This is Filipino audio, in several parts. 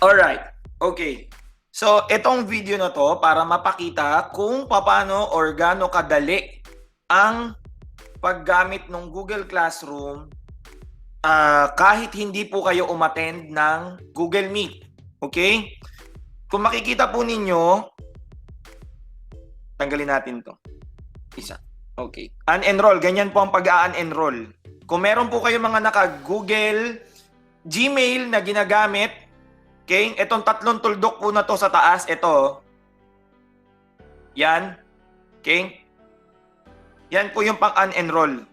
Alright, okay. So, itong video na to para mapakita kung paano or gaano kadali ang paggamit ng Google Classroom kahit hindi po kayo umattend ng Google Meet. Okay? Kung makikita po ninyo, tanggalin natin to. Isa. Okay. Unenroll. Ganyan po ang pag-unenroll. Kung meron po kayo mga naka-Google Gmail na ginagamit, okay, itong tatlong tuldok po na to sa taas, ito. Yan. Okay? Yan po yung pang-unenroll.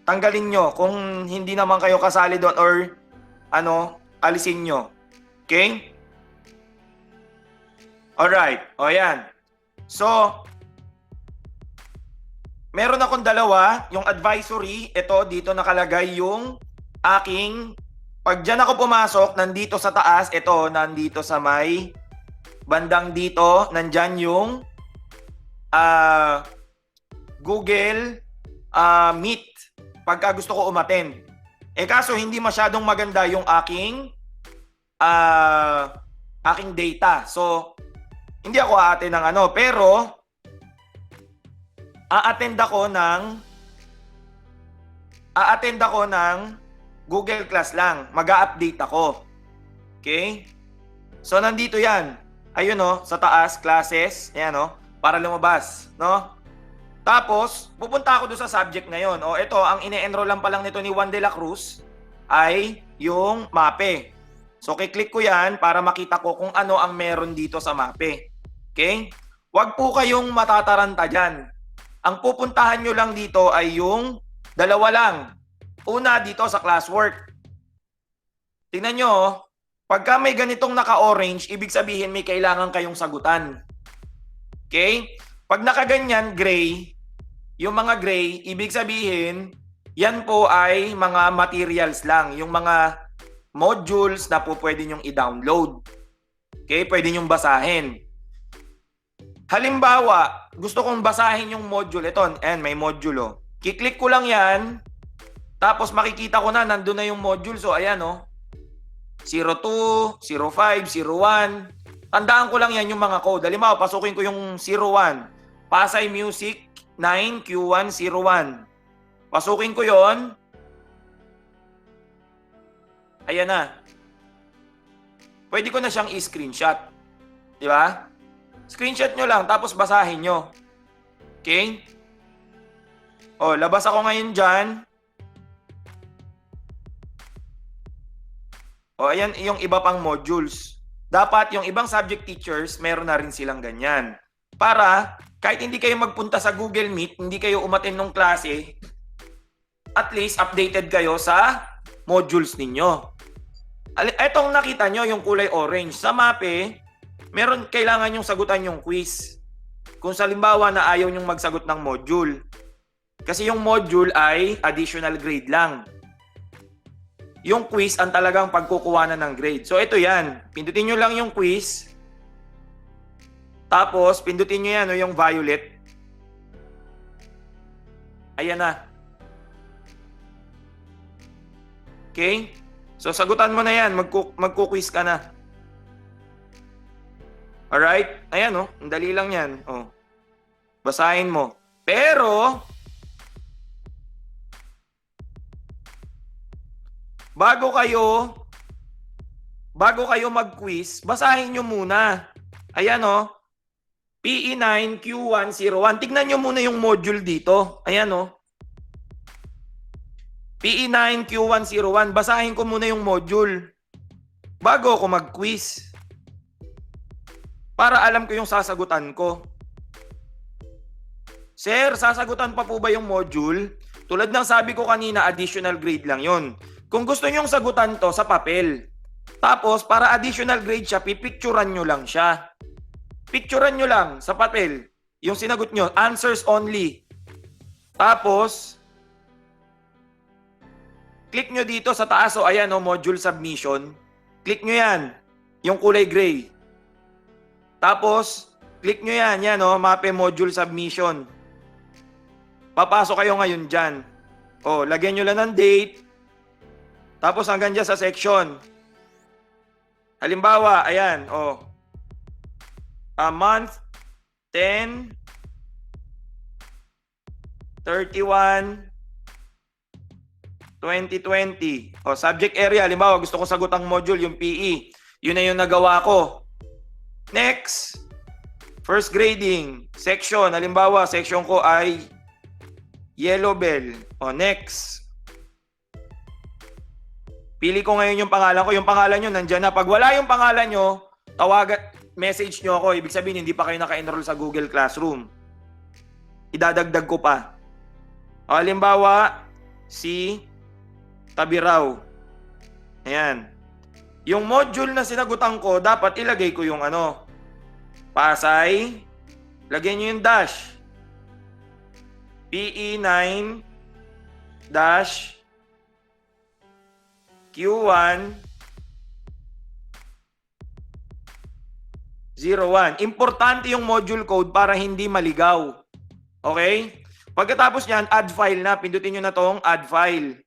Tanggalin nyo kung hindi naman kayo kasali doon or alisin nyo. Okay? Alright. O yan. So, meron akong dalawa. Yung advisory, ito, dito nakalagay yung aking, pag dyan ako pumasok, nandito sa taas, ito, nandito sa may bandang dito, nandyan yung Google Meet pagka gusto ko umattend. Kaso hindi masyadong maganda yung aking data. So, hindi ako aattend ng pero aattend ako ng Google Class lang. Mag-a-update ako. Okay? So, nandito yan. Ayun sa taas, classes. Ayan para lumabas. Tapos, pupunta ako doon sa subject na yon. Ito, ang ine-enroll lang pa lang nito ni Juan de la Cruz ay yung MAPE. So, kiklik ko yan para makita ko kung ano ang meron dito sa MAPE. Okay? Huwag po kayong matataranta dyan. Ang pupuntahan nyo lang dito ay yung dalawa lang. Una, dito sa classwork. Tingnan nyo, pagka may ganitong naka-orange, ibig sabihin may kailangan kayong sagutan. Okay? Pag nakaganyan, gray, yung mga gray, ibig sabihin, yan po ay mga materials lang. Yung mga modules na po pwede nyong i-download. Okay? Pwede nyong basahin. Halimbawa, gusto kong basahin yung module. Ito, may module. Kiklik ko lang yan. Tapos makikita ko na, nandun na yung module. So, ayan 02, 05, 01. Tandaan ko lang yan yung mga code. Halimbawa, pasukin ko yung 01. Pasay Music 9 Q1 01. Pasukin ko yon. Ayan na. Pwede ko na siyang i-screenshot. Di ba? Screenshot nyo lang, tapos basahin nyo. Okay? Labas ako ngayon dyan. Ayan yung iba pang modules. Dapat yung ibang subject teachers, meron na rin silang ganyan. Para, kahit hindi kayo magpunta sa Google Meet, hindi kayo umattend ng klase, at least updated kayo sa modules ninyo. Etong nakita nyo, yung kulay orange. Sa MAPE, meron kailangan yung sagutan yung quiz. Kung salimbawa na ayaw nyong magsagot ng module. Kasi yung module ay additional grade lang. Yung quiz ang talagang pagkukuhanan ng grade. So ito yan. Pindutin nyo lang yung quiz. Tapos pindutin nyo yan yung violet. Ayan na. Okay? So sagutan mo na yan. Magku-quiz ka na. Alright? Ayan ang dali lang yan. Basahin mo. Pero, bago kayo mag-quiz, basahin nyo muna. Ayan PE9 Q1 01. Tignan nyo muna yung module dito. Ayan PE9 Q1 01. Basahin ko muna yung module bago ako mag-quiz. Para alam ko yung sasagutan ko. Sir, sasagutan pa po ba yung module? Tulad ng sabi ko kanina, additional grade lang yon. Kung gusto nyong sagutan to sa papel, tapos para additional grade siya, pipicturan nyo lang siya. Picturan nyo lang sa papel. Yung sinagot nyo, answers only. Tapos, click nyo dito sa taas. Ayan module submission. Click nyo yan. Yung kulay gray. Tapos, click nyo yan. Yan MAPE module submission. Papasok kayo ngayon dyan. Lagyan nyo lang ng date. Tapos hanggang dyan sa section. Halimbawa, ayan, oh. A month 10 31 2020. O, subject area, halimbawa, gusto ko sagot ang module, yung PE. Yun na yung nagawa ko. Next, first grading, section. Halimbawa, section ko ay Yellow Bell. O, next. Pili ko ngayon yung pangalan ko. Yung pangalan nyo, nandyan na. Pag wala yung pangalan nyo, message nyo ako. Ibig sabihin, hindi pa kayo naka-enroll sa Google Classroom. Idadagdag ko pa. O, halimbawa, si Tabiraw. Ayan. Yung module na sinagutan ko, dapat ilagay ko yung ano. Pasay. Lagyan nyo yung dash. PE9 dash Q1 01. Importante yung module code para hindi maligaw. Okay? Pagkatapos niyan, add file na. Pindutin nyo na tong add file.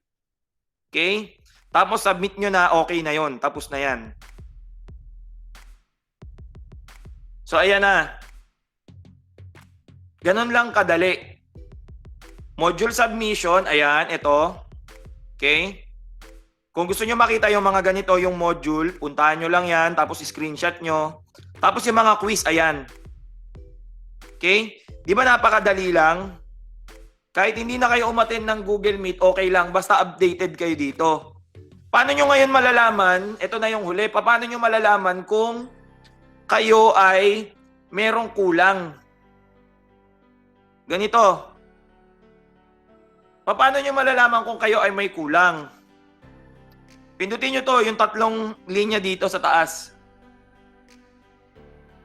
Okay? Tapos submit nyo na, okay na yon. Tapos na yan. So, ayan na. Ganon lang kadali. Module submission, ayan, ito. Okay? Kung gusto nyo makita yung mga ganito, yung module, puntahan nyo lang yan, tapos screenshot nyo. Tapos yung mga quiz, ayan. Okay? Di ba napakadali lang? Kahit hindi na kayo umattend ng Google Meet, okay lang, basta updated kayo dito. Paano nyo ngayon malalaman, ito na yung huli, paano nyo malalaman kung kayo ay merong kulang? Ganito. Paano nyo malalaman kung kayo ay may kulang? Pindutin nyo to, yung tatlong linya dito sa taas.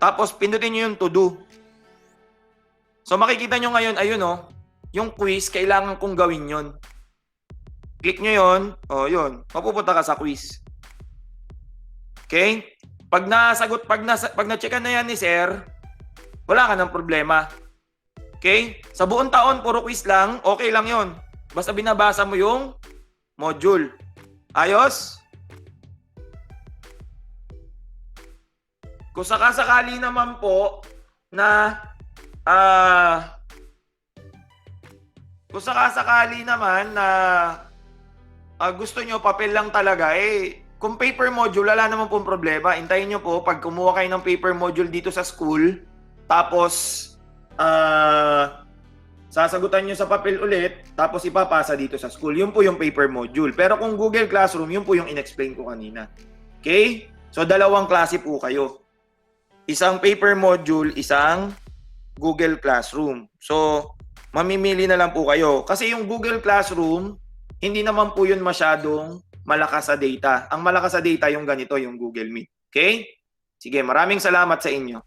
Tapos pindutin nyo yung to do. So makikita nyo ngayon, ayun oh, yung quiz, kailangan kong gawin yon. Click nyo yon, oh yun, mapupunta ka sa quiz. Okay? Pag nasagot, pag na-checkan na yan ni sir, wala ka ng problema. Okay? Sa buong taon, puro quiz lang, okay lang yon. Basta binabasa mo yung module. Ayos? Kung sakasakali naman po na kung sakasakali naman na gusto nyo papel lang talaga, kung paper module, wala naman pong problema. Hintayin nyo po, pag kumuha kayo ng paper module dito sa school, tapos sasagutan nyo sa papel ulit, tapos ipapasa dito sa school. Yun po yung paper module. Pero kung Google Classroom, yun po yung in-explain ko kanina. Okay? So, dalawang klase po kayo. Isang paper module, isang Google Classroom. So, mamimili na lang po kayo. Kasi yung Google Classroom, hindi naman po yun masyadong malakas sa data. Ang malakas sa data yung ganito, yung Google Meet. Okay? Sige, maraming salamat sa inyo.